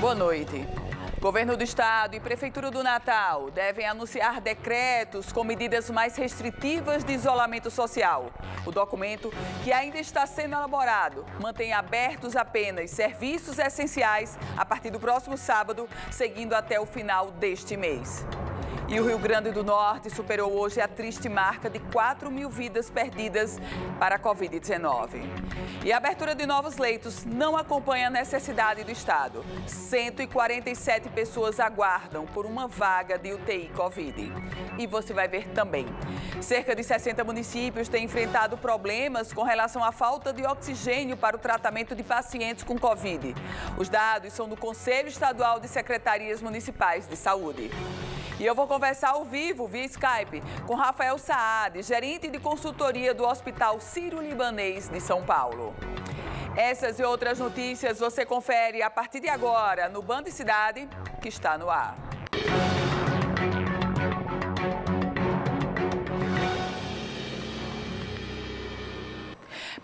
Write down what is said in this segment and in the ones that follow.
Boa noite. Governo do Estado e Prefeitura do Natal devem anunciar decretos com medidas mais restritivas de isolamento social. O documento, que ainda está sendo elaborado, mantém abertos apenas serviços essenciais a partir do próximo sábado, seguindo até o final deste mês. E o Rio Grande do Norte superou hoje a triste marca de 4.000 vidas perdidas para a Covid-19. E a abertura de novos leitos não acompanha a necessidade do Estado. 147 pessoas aguardam por uma vaga de UTI Covid. E você vai ver também. Cerca de 60 municípios têm enfrentado problemas com relação à falta de oxigênio para o tratamento de pacientes com Covid. Os dados são do Conselho Estadual de Secretarias Municipais de Saúde. E eu vou conversar ao vivo, via Skype, com Rafael Saad, gerente de consultoria do Hospital Sírio-Libanês de São Paulo. Essas e outras notícias você confere a partir de agora no Band Cidade, que está no ar.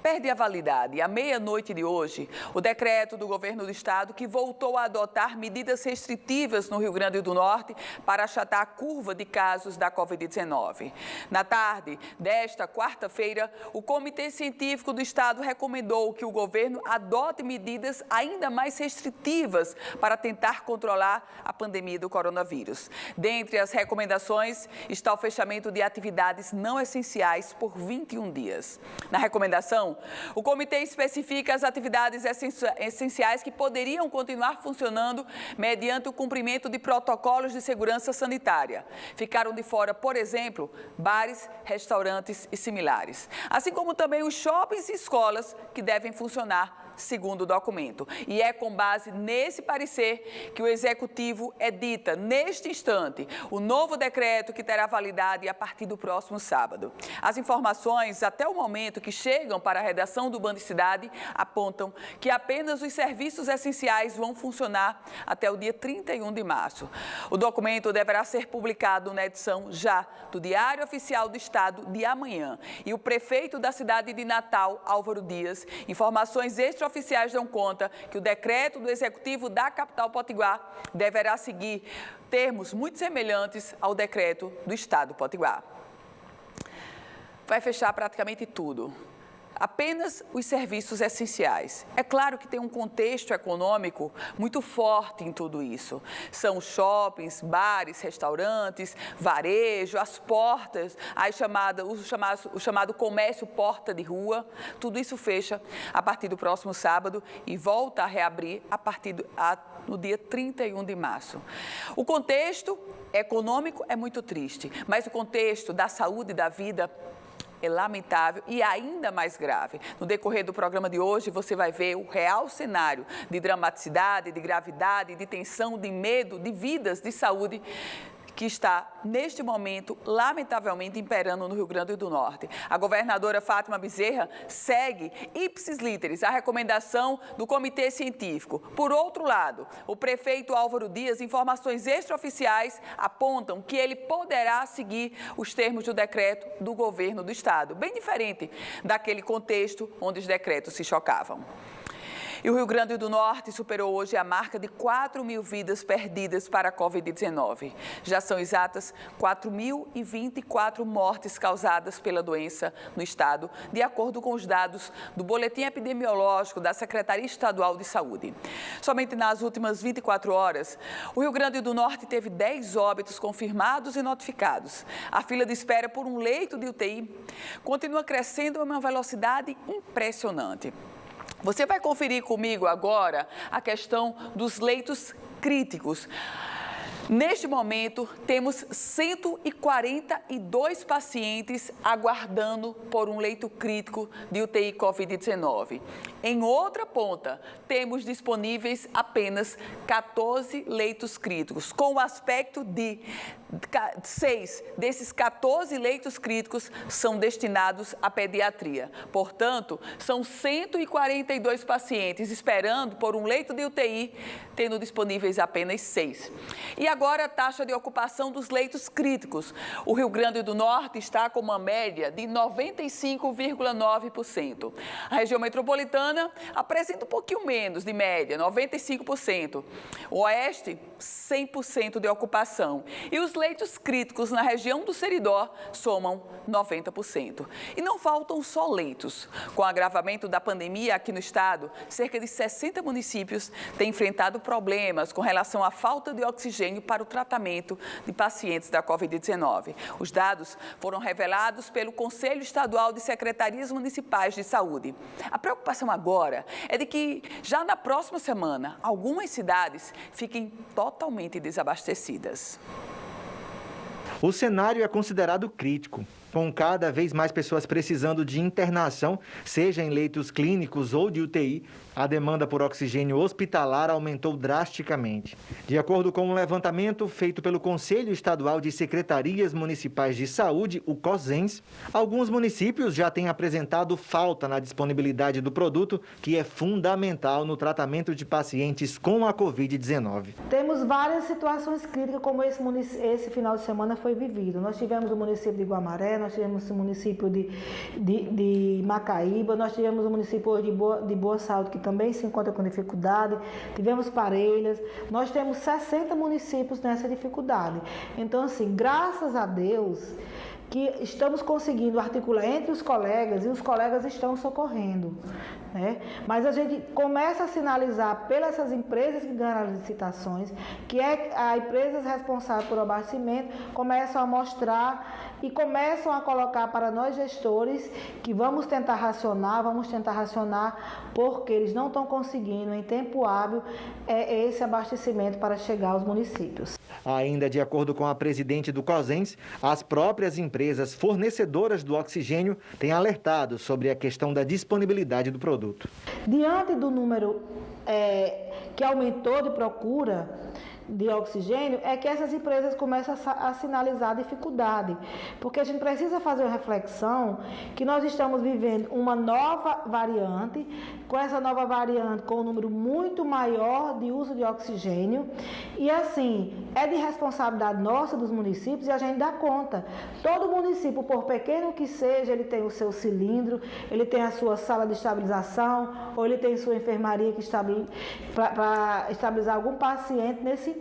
Perde a validade à meia-noite de hoje o decreto do governo do estado que voltou a adotar medidas restritivas no Rio Grande do Norte para achatar a curva de casos da Covid-19. Na tarde desta quarta-feira, o Comitê Científico do Estado recomendou que o governo adote medidas ainda mais restritivas para tentar controlar a pandemia do coronavírus. Dentre as recomendações está o fechamento de atividades não essenciais por 21 dias. Na recomendação, o comitê especifica as atividades essenciais que poderiam continuar funcionando mediante o cumprimento de protocolos de segurança sanitária. Ficaram de fora, por exemplo, bares, restaurantes e similares, assim como também os shoppings e escolas que devem funcionar segundo o documento. E é com base nesse parecer que o Executivo edita, neste instante, o novo decreto que terá validade a partir do próximo sábado. As informações, até o momento, que chegam para a redação do Band Cidade, apontam que apenas os serviços essenciais vão funcionar até o dia 31 de março. O documento deverá ser publicado na edição já do Diário Oficial do Estado de amanhã. E o prefeito da cidade de Natal, Álvaro Dias, informações extraoficiais dão conta que o decreto do Executivo da capital potiguar deverá seguir termos muito semelhantes ao decreto do Estado potiguar. Vai fechar praticamente tudo. Apenas os serviços essenciais. É claro que tem um contexto econômico muito forte em tudo isso. São shoppings, bares, restaurantes, varejo, as portas, o chamado comércio porta de rua. Tudo isso fecha a partir do próximo sábado e volta a reabrir no dia 31 de março. O contexto econômico é muito triste, mas o contexto da saúde e da vida é lamentável e ainda mais grave. No decorrer do programa de hoje, você vai ver o real cenário de dramaticidade, de gravidade, de tensão, de medo, de vidas, de saúde que está, neste momento, lamentavelmente imperando no Rio Grande do Norte. A governadora Fátima Bezerra segue ipsis literis a recomendação do Comitê Científico. Por outro lado, o prefeito Álvaro Dias, informações extraoficiais apontam que ele poderá seguir os termos do decreto do governo do estado, bem diferente daquele contexto onde os decretos se chocavam. E o Rio Grande do Norte superou hoje a marca de 4.000 vidas perdidas para a Covid-19. Já são exatas 4.024 mortes causadas pela doença no estado, de acordo com os dados do Boletim Epidemiológico da Secretaria Estadual de Saúde. Somente nas últimas 24 horas, o Rio Grande do Norte teve 10 óbitos confirmados e notificados. A fila de espera por um leito de UTI continua crescendo a uma velocidade impressionante. Você vai conferir comigo agora a questão dos leitos críticos. Neste momento, temos 142 pacientes aguardando por um leito crítico de UTI Covid-19. Em outra ponta, temos disponíveis apenas 14 leitos críticos, com o aspecto de 6 desses 14 leitos críticos são destinados à pediatria. Portanto, são 142 pacientes esperando por um leito de UTI, tendo disponíveis apenas 6. E agora, agora a taxa de ocupação dos leitos críticos. O Rio Grande do Norte está com uma média de 95,9%. A região metropolitana apresenta um pouquinho menos de média, 95%. O Oeste, 100% de ocupação. E os leitos críticos na região do Seridó somam 90%. E não faltam só leitos. Com o agravamento da pandemia aqui no estado, cerca de 60 municípios têm enfrentado problemas com relação à falta de oxigênio para o tratamento de pacientes da Covid-19. Os dados foram revelados pelo Conselho Estadual de Secretarias Municipais de Saúde. A preocupação agora é de que, já na próxima semana, algumas cidades fiquem totalmente desabastecidas. O cenário é considerado crítico. Com cada vez mais pessoas precisando de internação, seja em leitos clínicos ou de UTI, a demanda por oxigênio hospitalar aumentou drasticamente. De acordo com um levantamento feito pelo Conselho Estadual de Secretarias Municipais de Saúde, o COSENS, alguns municípios já têm apresentado falta na disponibilidade do produto, que é fundamental no tratamento de pacientes com a Covid-19. Temos várias situações críticas, como esse final de semana foi vivido. Nós tivemos o município de Guamaré, nós tivemos o município de Macaíba, nós tivemos o município de Boa Saúde, que também se encontra com dificuldade, tivemos Parelhas, nós temos 60 municípios nessa dificuldade. Então, assim, graças a Deus que estamos conseguindo articular entre os colegas e os colegas estão socorrendo, né? Mas a gente começa a sinalizar pelas empresas que ganham as licitações, que é a empresa responsável por abastecimento, começam a mostrar e começam a colocar para nós gestores que vamos tentar racionar, porque eles não estão conseguindo em tempo hábil esse abastecimento para chegar aos municípios. Ainda de acordo com a presidente do COSENS, as próprias empresas fornecedoras do oxigênio têm alertado sobre a questão da disponibilidade do produto. Diante do número que aumentou de procura de oxigênio, é que essas empresas começam a sinalizar dificuldade, porque a gente precisa fazer uma reflexão que nós estamos vivendo uma nova variante, com essa nova variante com um número muito maior de uso de oxigênio, e assim, é de responsabilidade nossa dos municípios e a gente dá conta. Todo município, por pequeno que seja, ele tem o seu cilindro, ele tem a sua sala de estabilização, ou ele tem sua enfermaria para estabilizar algum paciente nesse sentido.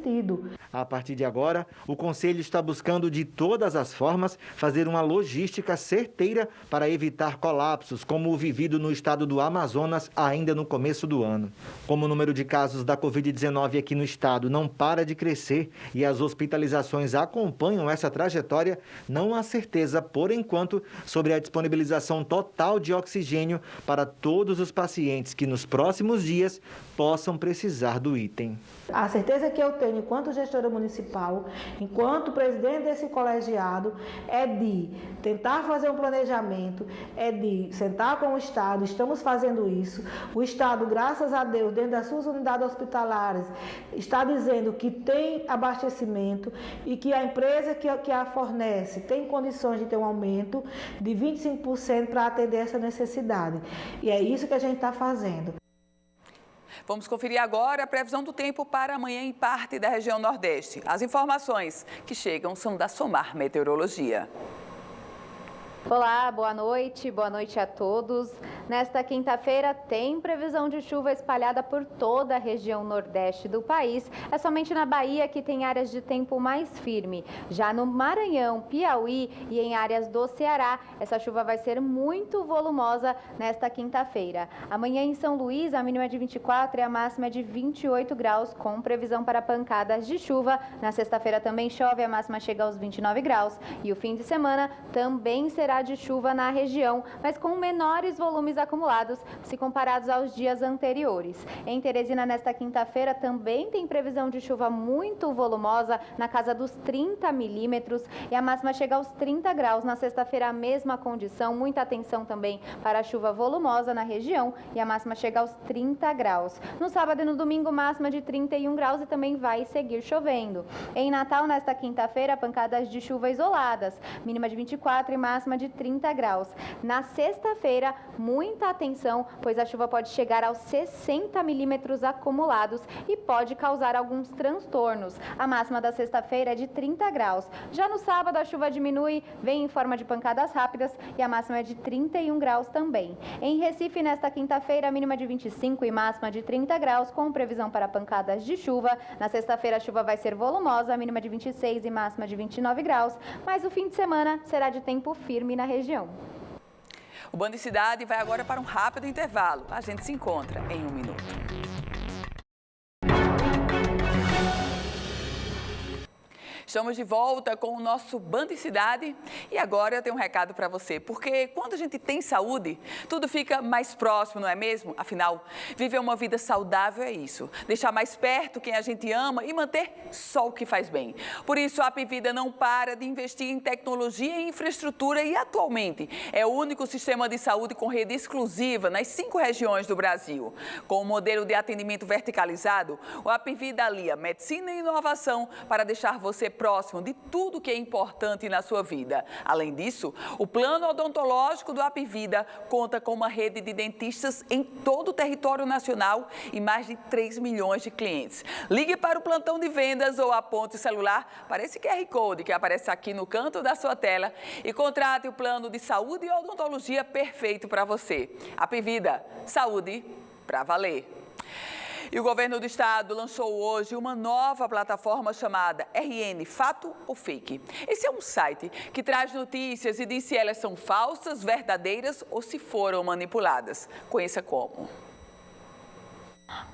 A partir de agora, o Conselho está buscando de todas as formas fazer uma logística certeira para evitar colapsos, como o vivido no estado do Amazonas ainda no começo do ano. Como o número de casos da Covid-19 aqui no estado não para de crescer e as hospitalizações acompanham essa trajetória, não há certeza, por enquanto, sobre a disponibilização total de oxigênio para todos os pacientes que nos próximos dias possam precisar do item. A certeza que eu tenho enquanto gestora municipal, enquanto presidente desse colegiado, é de tentar fazer um planejamento, é de sentar com o Estado, estamos fazendo isso. O Estado, graças a Deus, dentro das suas unidades hospitalares, está dizendo que tem abastecimento e que a empresa que a fornece tem condições de ter um aumento de 25% para atender essa necessidade. E é isso que a gente está fazendo. Vamos conferir agora a previsão do tempo para amanhã em parte da região Nordeste. As informações que chegam são da Somar Meteorologia. Olá, boa noite a todos. Nesta quinta-feira tem previsão de chuva espalhada por toda a região nordeste do país. É somente na Bahia que tem áreas de tempo mais firme. Já no Maranhão, Piauí e em áreas do Ceará, essa chuva vai ser muito volumosa nesta quinta-feira. Amanhã em São Luís, a mínima é de 24 e a máxima é de 28 graus, com previsão para pancadas de chuva. Na sexta-feira também chove, a máxima chega aos 29 graus. E o fim de semana também será de chuva na região, mas com menores volumes acumulados se comparados aos dias anteriores. Em Teresina, nesta quinta-feira, também tem previsão de chuva muito volumosa, na casa dos 30 milímetros, e a máxima chega aos 30 graus. Na sexta-feira, a mesma condição, muita atenção também para a chuva volumosa na região, e a máxima chega aos 30 graus. No sábado e no domingo, máxima de 31 graus e também vai seguir chovendo. Em Natal, nesta quinta-feira, pancadas de chuva isoladas, mínima de 24 e máxima de de 30 graus. Na sexta-feira, muita atenção, pois a chuva pode chegar aos 60 milímetros acumulados e pode causar alguns transtornos. A máxima da sexta-feira é de 30 graus. Já no sábado, a chuva diminui, vem em forma de pancadas rápidas e a máxima é de 31 graus também. Em Recife, nesta quinta-feira, a mínima de 25 e máxima de 30 graus, com previsão para pancadas de chuva. Na sexta-feira, a chuva vai ser volumosa, a mínima de 26 e máxima de 29 graus, mas o fim de semana será de tempo firme na região. O Band Cidade vai agora para um rápido intervalo. A gente se encontra em 1 minuto. Estamos de volta com o nosso Band Cidade e agora eu tenho um recado para você, porque quando a gente tem saúde, tudo fica mais próximo, não é mesmo? Afinal, viver uma vida saudável é isso, deixar mais perto quem a gente ama e manter só o que faz bem. Por isso, a Apvida não para de investir em tecnologia e infraestrutura e atualmente é o único sistema de saúde com rede exclusiva nas 5 regiões do Brasil. Com o modelo de atendimento verticalizado, o Apvida alia medicina e inovação para deixar você próximo de tudo que é importante na sua vida. Além disso, o plano odontológico do Apvida conta com uma rede de dentistas em todo o território nacional e mais de 3 milhões de clientes. Ligue para o plantão de vendas ou aponte o celular para esse QR Code que aparece aqui no canto da sua tela e contrate o plano de saúde e odontologia perfeito para você. Apvida, saúde para valer. E o governo do estado lançou hoje uma nova plataforma chamada RN Fato ou Fake. Esse é um site que traz notícias e diz se elas são falsas, verdadeiras ou se foram manipuladas. Conheça como.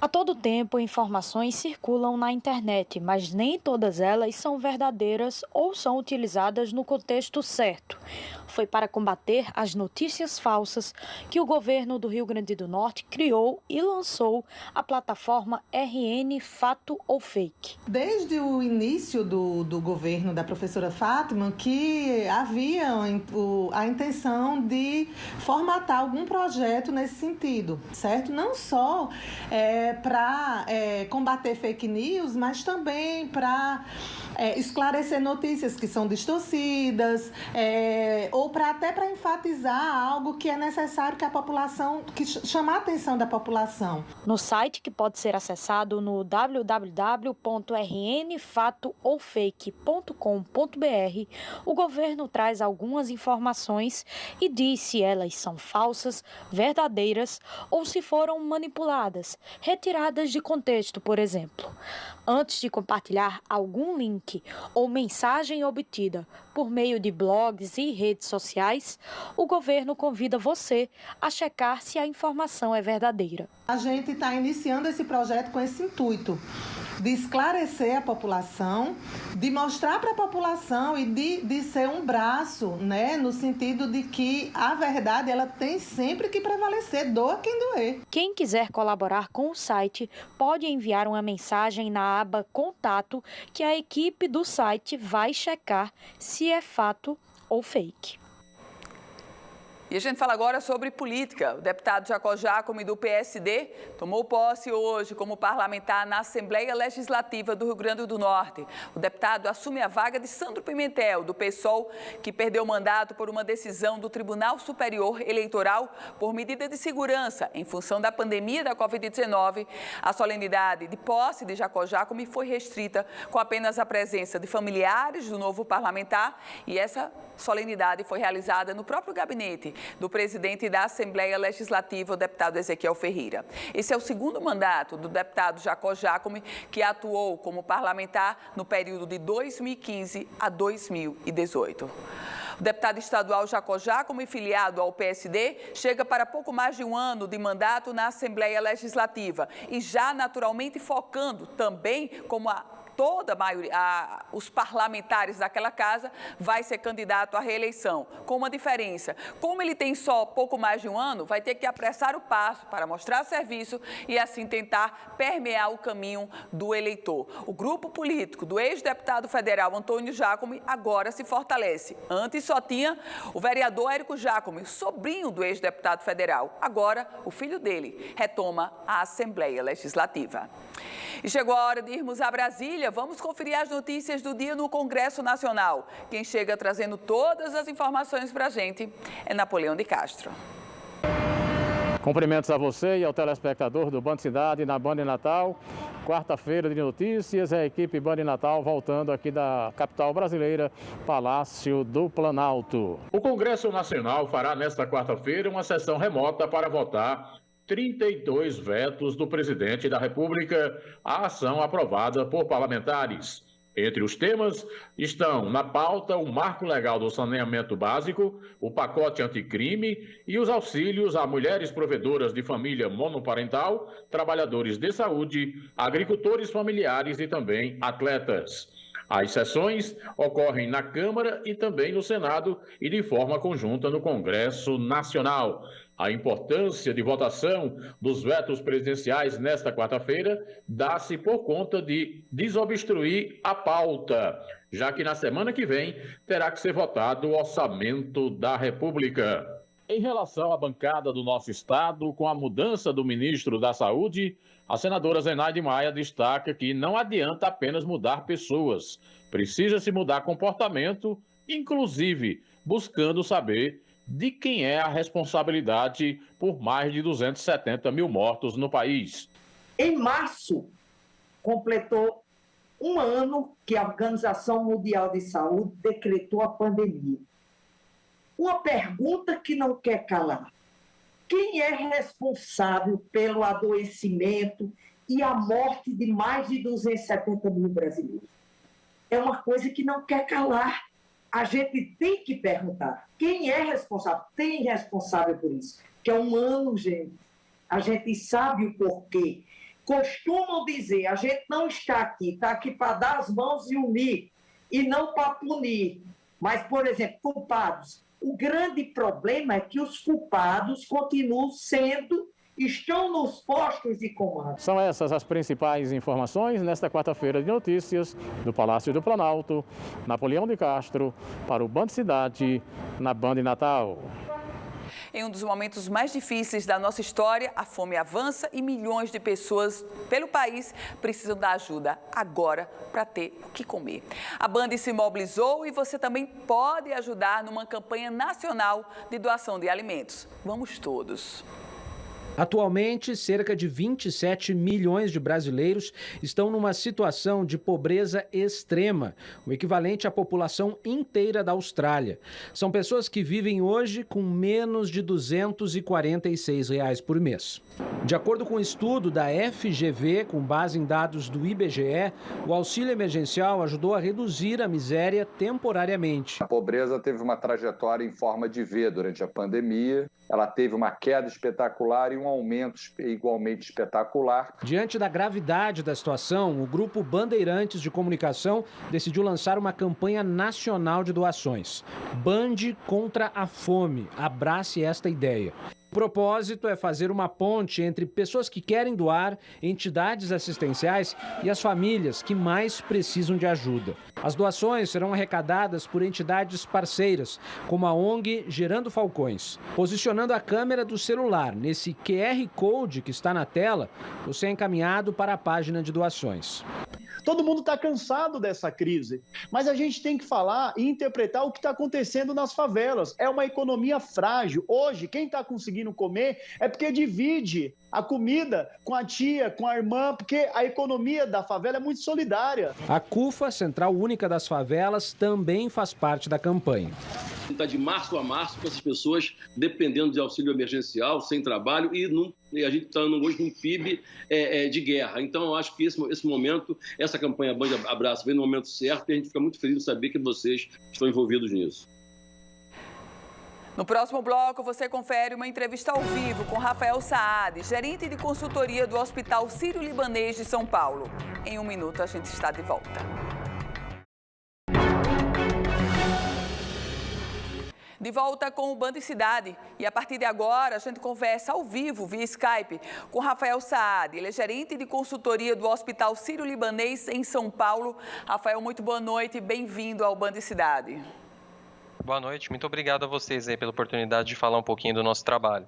A todo tempo, informações circulam na internet, mas nem todas elas são verdadeiras ou são utilizadas no contexto certo. Foi para combater as notícias falsas que o governo do Rio Grande do Norte criou e lançou a plataforma RN Fato ou Fake. Desde o início do governo da professora Fátima, que havia a intenção de formatar algum projeto nesse sentido, certo? Não só para combater fake news, mas também para esclarecer notícias que são distorcidas, ou até para enfatizar algo que é necessário que a população, que chamar a atenção da população. No site, que pode ser acessado no www.rnfatooufake.com.br, o governo traz algumas informações e diz se elas são falsas, verdadeiras ou se foram manipuladas, retiradas de contexto, por exemplo. Antes de compartilhar algum link ou mensagem obtida por meio de blogs e redes sociais, o governo convida você a checar se a informação é verdadeira. A gente está iniciando esse projeto com esse intuito de esclarecer a população, de mostrar para a população e de ser um braço, né, no sentido de que a verdade ela tem sempre que prevalecer, doa quem doer. Quem quiser colaborar com o site pode enviar uma mensagem na aba Contato que a equipe do site vai checar se é fato ou fake. E a gente fala agora sobre política. O deputado Jacó Jacome, do PSD, tomou posse hoje como parlamentar na Assembleia Legislativa do Rio Grande do Norte. O deputado assume a vaga de Sandro Pimentel, do PSOL, que perdeu o mandato por uma decisão do Tribunal Superior Eleitoral por medida de segurança em função da pandemia da Covid-19. A solenidade de posse de Jacó Jacome foi restrita com apenas a presença de familiares do novo parlamentar e essa solenidade foi realizada no próprio gabinete do presidente da Assembleia Legislativa, o deputado Ezequiel Ferreira. Esse é o segundo mandato do deputado Jacó Jacome, que atuou como parlamentar no período de 2015 a 2018. O deputado estadual Jacó Jacome, filiado ao PSD, chega para pouco mais de um ano de mandato na Assembleia Legislativa e já naturalmente focando também como toda a maioria, os parlamentares daquela casa, vai ser candidato à reeleição. Com uma diferença, como ele tem só pouco mais de um ano, vai ter que apressar o passo para mostrar serviço e assim tentar permear o caminho do eleitor. O grupo político do ex-deputado federal Antônio Jacome agora se fortalece. Antes só tinha o vereador Érico Jacome, sobrinho do ex-deputado federal. Agora, o filho dele retoma a Assembleia Legislativa. E chegou a hora de irmos a Brasília. Vamos conferir as notícias do dia no Congresso Nacional. Quem chega trazendo todas as informações para a gente é Napoleão de Castro. Cumprimentos a você e ao telespectador do Band Cidade na Band Natal. Quarta-feira de notícias, a equipe Band Natal voltando aqui da capital brasileira, Palácio do Planalto. O Congresso Nacional fará nesta quarta-feira uma sessão remota para votar 32 vetos do presidente da República à ação aprovada por parlamentares. Entre os temas estão na pauta o marco legal do saneamento básico, o pacote anticrime e os auxílios a mulheres provedoras de família monoparental, trabalhadores de saúde, agricultores familiares e também atletas. As sessões ocorrem na Câmara e também no Senado e de forma conjunta no Congresso Nacional. A importância de votação dos vetos presidenciais nesta quarta-feira dá-se por conta de desobstruir a pauta, já que na semana que vem terá que ser votado o orçamento da República. Em relação à bancada do nosso estado, com a mudança do ministro da Saúde, a senadora Zenaide Maia destaca que não adianta apenas mudar pessoas, precisa-se mudar comportamento, inclusive buscando saber de quem é a responsabilidade por mais de 270 mil mortos no país. Em março, completou um ano que a Organização Mundial de Saúde decretou a pandemia. Uma pergunta que não quer calar. Quem é responsável pelo adoecimento e a morte de mais de 270 mil brasileiros? É uma coisa que não quer calar. A gente tem que perguntar, quem é responsável? Tem responsável por isso, que é humano, gente. A gente sabe o porquê. Costumam dizer, a gente não está aqui para dar as mãos e unir, e não para punir. Mas, por exemplo, culpados. O grande problema é que os culpados continuam estão nos postos de comando. São essas as principais informações nesta quarta-feira de notícias do Palácio do Planalto. Napoleão de Castro para o Band Cidade na Band Natal. Em um dos momentos mais difíceis da nossa história, a fome avança e milhões de pessoas pelo país precisam da ajuda agora para ter o que comer. A Band se mobilizou e você também pode ajudar numa campanha nacional de doação de alimentos. Vamos todos! Atualmente, cerca de 27 milhões de brasileiros estão numa situação de pobreza extrema, o equivalente à população inteira da Austrália. São pessoas que vivem hoje com menos de R$ 246 por mês. De acordo com um estudo da FGV, com base em dados do IBGE, o auxílio emergencial ajudou a reduzir a miséria temporariamente. A pobreza teve uma trajetória em forma de V durante a pandemia. Ela teve uma queda espetacular e um aumento igualmente espetacular. Diante da gravidade da situação, o Grupo Bandeirantes de Comunicação decidiu lançar uma campanha nacional de doações. Band contra a fome. Abrace esta ideia. O propósito é fazer uma ponte entre pessoas que querem doar, entidades assistenciais e as famílias que mais precisam de ajuda. As doações serão arrecadadas por entidades parceiras, como a ONG Gerando Falcões. Posicionando a câmera do celular nesse QR Code que está na tela, você é encaminhado para a página de doações. Todo mundo está cansado dessa crise, mas a gente tem que falar e interpretar o que está acontecendo nas favelas. É uma economia frágil. Hoje, quem está conseguindo comer é porque divide a comida com a tia, com a irmã, porque a economia da favela é muito solidária. A CUFA, Central Única das Favelas, também faz parte da campanha. Está de março a março com essas pessoas dependendo de auxílio emergencial, sem trabalho, e a gente está hoje num PIB de guerra. Então, eu acho que esse momento, essa campanha Band Abraço vem no momento certo e a gente fica muito feliz de saber que vocês estão envolvidos nisso. No próximo bloco, você confere uma entrevista ao vivo com Rafael Saad, gerente de consultoria do Hospital Sírio-Libanês de São Paulo. Em um minuto, a gente está de volta. De volta com o Band Cidade. E a partir de agora, a gente conversa ao vivo, via Skype, com Rafael Saad. Ele é gerente de consultoria do Hospital Sírio-Libanês em São Paulo. Rafael, muito boa noite e bem-vindo ao Band Cidade. Boa noite, muito obrigado a vocês aí pela oportunidade de falar um pouquinho do nosso trabalho.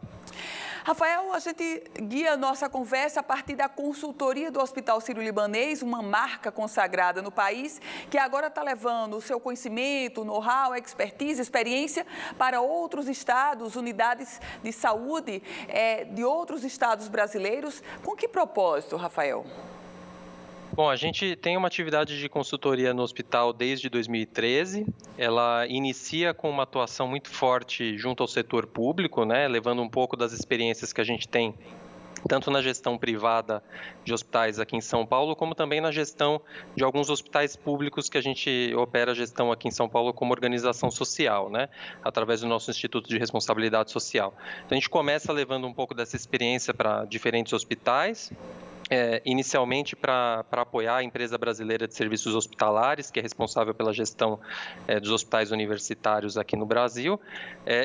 Rafael, a gente guia a nossa conversa a partir da consultoria do Hospital Sírio-Libanês, uma marca consagrada no país, que agora está levando o seu conhecimento, know-how, expertise, experiência para outros estados, unidades de saúde de outros estados brasileiros. Com que propósito, Rafael? Bom, a gente tem uma atividade de consultoria no hospital desde 2013. Ela inicia com uma atuação muito forte junto ao setor público, né, levando um pouco das experiências que a gente tem tanto na gestão privada de hospitais aqui em São Paulo, como também na gestão de alguns hospitais públicos que a gente opera a gestão aqui em São Paulo como organização social, né, através do nosso Instituto de Responsabilidade Social. Então, a gente começa levando um pouco dessa experiência para diferentes hospitais, inicialmente para apoiar a Empresa Brasileira de Serviços Hospitalares, que é responsável pela gestão dos hospitais universitários aqui no Brasil,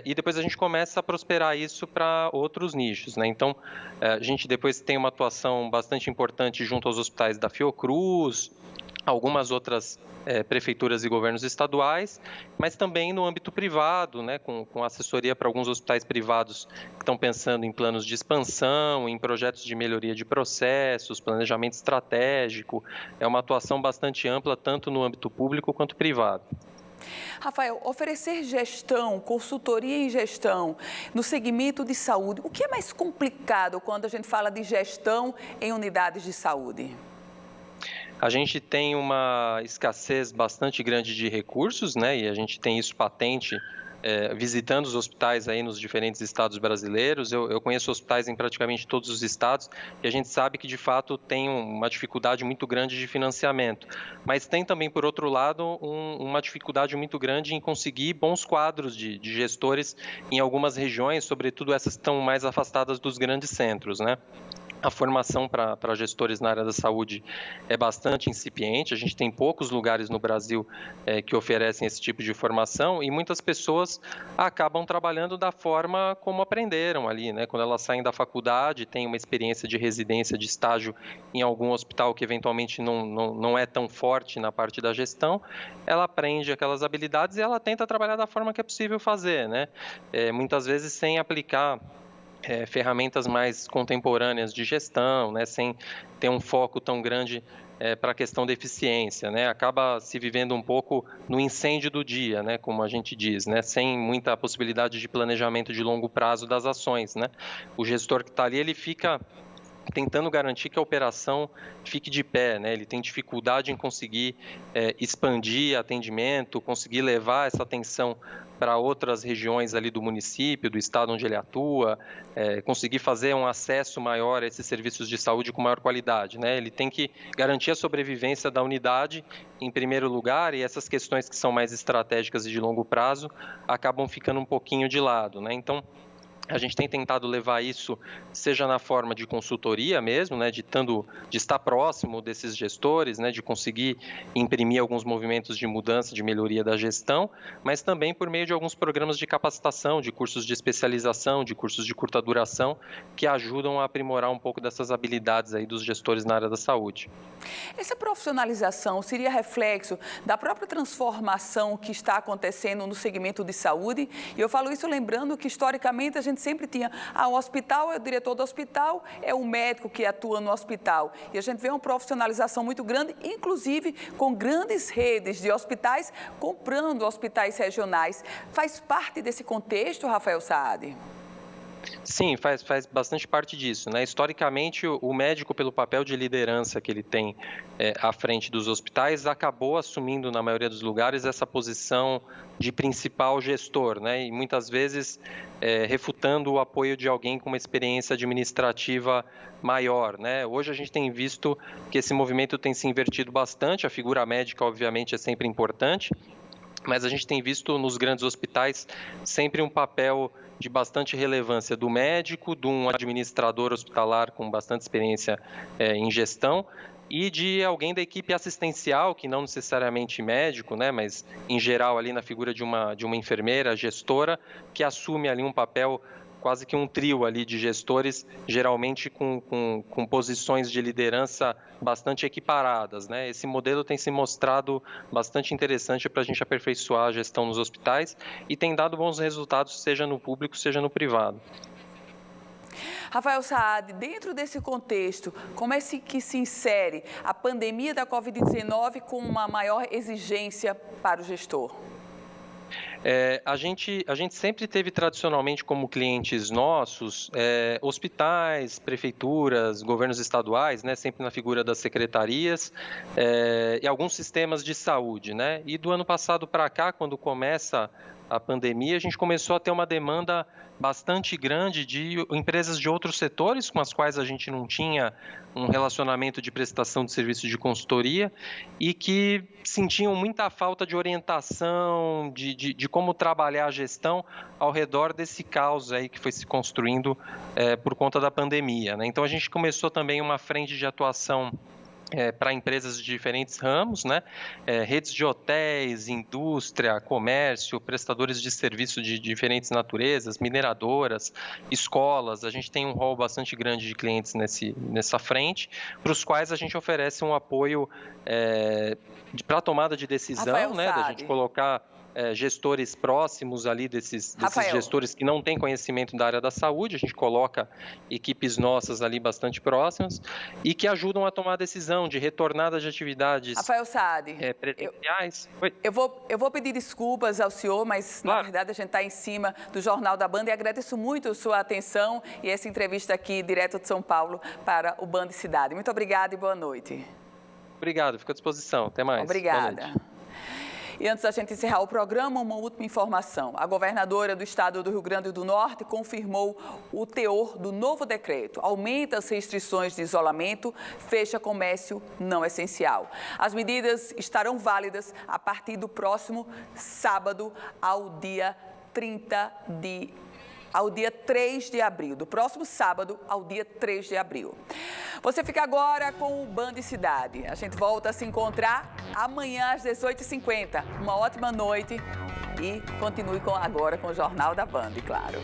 e depois a gente começa a prosperar isso para outros nichos, né? Então, a gente depois tem uma atuação bastante importante junto aos hospitais da Fiocruz, algumas outras prefeituras e governos estaduais, mas também no âmbito privado, né, com assessoria para alguns hospitais privados que estão pensando em planos de expansão, em projetos de melhoria de processos, planejamento estratégico. É uma atuação bastante ampla, tanto no âmbito público quanto privado. Rafael, oferecer gestão, consultoria em gestão no segmento de saúde, o que é mais complicado quando a gente fala de gestão em unidades de saúde? A gente tem uma escassez bastante grande de recursos, né? E a gente tem isso patente visitando os hospitais aí nos diferentes estados brasileiros. Eu conheço hospitais em praticamente todos os estados e a gente sabe que, de fato, tem uma dificuldade muito grande de financiamento. Mas tem também, por outro lado, uma dificuldade muito grande em conseguir bons quadros de gestores em algumas regiões, sobretudo essas que estão mais afastadas dos grandes centros, né? A formação para gestores na área da saúde é bastante incipiente. A gente tem poucos lugares no Brasil que oferecem esse tipo de formação e muitas pessoas acabam trabalhando da forma como aprenderam ali, né? Quando elas saem da faculdade, têm uma experiência de residência, de estágio em algum hospital que eventualmente não é tão forte na parte da gestão, ela aprende aquelas habilidades e ela tenta trabalhar da forma que é possível fazer, né? Muitas vezes sem aplicar ferramentas mais contemporâneas de gestão, né, sem ter um foco tão grande para a questão da eficiência, né, acaba se vivendo um pouco no incêndio do dia, né, como a gente diz, né, sem muita possibilidade de planejamento de longo prazo das ações, né. O gestor que está ali, ele fica tentando garantir que a operação fique de pé, né? Ele tem dificuldade em conseguir expandir atendimento, conseguir levar essa atenção para outras regiões ali do município, do estado onde ele atua, conseguir fazer um acesso maior a esses serviços de saúde com maior qualidade, né? Ele tem que garantir a sobrevivência da unidade em primeiro lugar e essas questões que são mais estratégicas e de longo prazo acabam ficando um pouquinho de lado, né? Então, a gente tem tentado levar isso, seja na forma de consultoria mesmo, né, de estar próximo desses gestores, né, de conseguir imprimir alguns movimentos de mudança, de melhoria da gestão, mas também por meio de alguns programas de capacitação, de cursos de especialização, de cursos de curta duração, que ajudam a aprimorar um pouco dessas habilidades aí dos gestores na área da saúde. Essa profissionalização seria reflexo da própria transformação que está acontecendo no segmento de saúde? E eu falo isso lembrando que, historicamente, a gente sempre tinha o hospital, é o diretor do hospital, é o médico que atua no hospital. E a gente vê uma profissionalização muito grande, inclusive com grandes redes de hospitais comprando hospitais regionais. Faz parte desse contexto, Rafael Saad? Sim, faz bastante parte disso, né? Historicamente, o médico, pelo papel de liderança que ele tem à frente dos hospitais, acabou assumindo, na maioria dos lugares, essa posição de principal gestor, né? E muitas vezes refutando o apoio de alguém com uma experiência administrativa maior, né? Hoje a gente tem visto que esse movimento tem se invertido bastante, a figura médica, obviamente, é sempre importante, mas a gente tem visto nos grandes hospitais sempre um papel de bastante relevância do médico, de um administrador hospitalar com bastante experiência em gestão e de alguém da equipe assistencial, que não necessariamente médico, né, mas em geral ali na figura de uma enfermeira, gestora, que assume ali um papel quase que um trio ali de gestores, geralmente com posições de liderança bastante equiparadas, né? Esse modelo tem se mostrado bastante interessante para a gente aperfeiçoar a gestão nos hospitais e tem dado bons resultados, seja no público, seja no privado. Rafael Saad, dentro desse contexto, como é que se insere a pandemia da Covid-19 com uma maior exigência para o gestor? A gente sempre teve tradicionalmente como clientes nossos hospitais, prefeituras, governos estaduais, né, sempre na figura das secretarias e alguns sistemas de saúde, né? E do ano passado para cá, quando começa a pandemia, a gente começou a ter uma demanda bastante grande de empresas de outros setores com as quais a gente não tinha um relacionamento de prestação de serviço de consultoria e que sentiam muita falta de orientação, de como trabalhar a gestão ao redor desse caos aí que foi se construindo por conta da pandemia, né? Então a gente começou também uma frente de atuação para empresas de diferentes ramos, né? Redes de hotéis, indústria, comércio, prestadores de serviço de diferentes naturezas, mineradoras, escolas. A gente tem um rol bastante grande de clientes nessa frente, para os quais a gente oferece um apoio para a tomada de decisão, né? Da gente colocar gestores próximos ali desses gestores que não têm conhecimento da área da saúde. A gente coloca equipes nossas ali bastante próximas e que ajudam a tomar a decisão de retornada de atividades Rafael Saad, presenciais. Eu vou pedir desculpas ao senhor, mas claro, na verdade a gente está em cima do Jornal da Band e agradeço muito a sua atenção e essa entrevista aqui direto de São Paulo para o Band Cidade. Muito obrigada e boa noite. Obrigado, fico à disposição. Até mais. Obrigada. E antes da gente encerrar o programa, uma última informação. A governadora do estado do Rio Grande do Norte confirmou o teor do novo decreto. Aumenta as restrições de isolamento, fecha comércio não essencial. As medidas estarão válidas a partir do próximo sábado ao dia 3 de abril, do próximo sábado ao dia 3 de abril. Você fica agora com o Band Cidade. A gente volta a se encontrar amanhã às 18h50. Uma ótima noite e continue agora com o Jornal da Band, claro.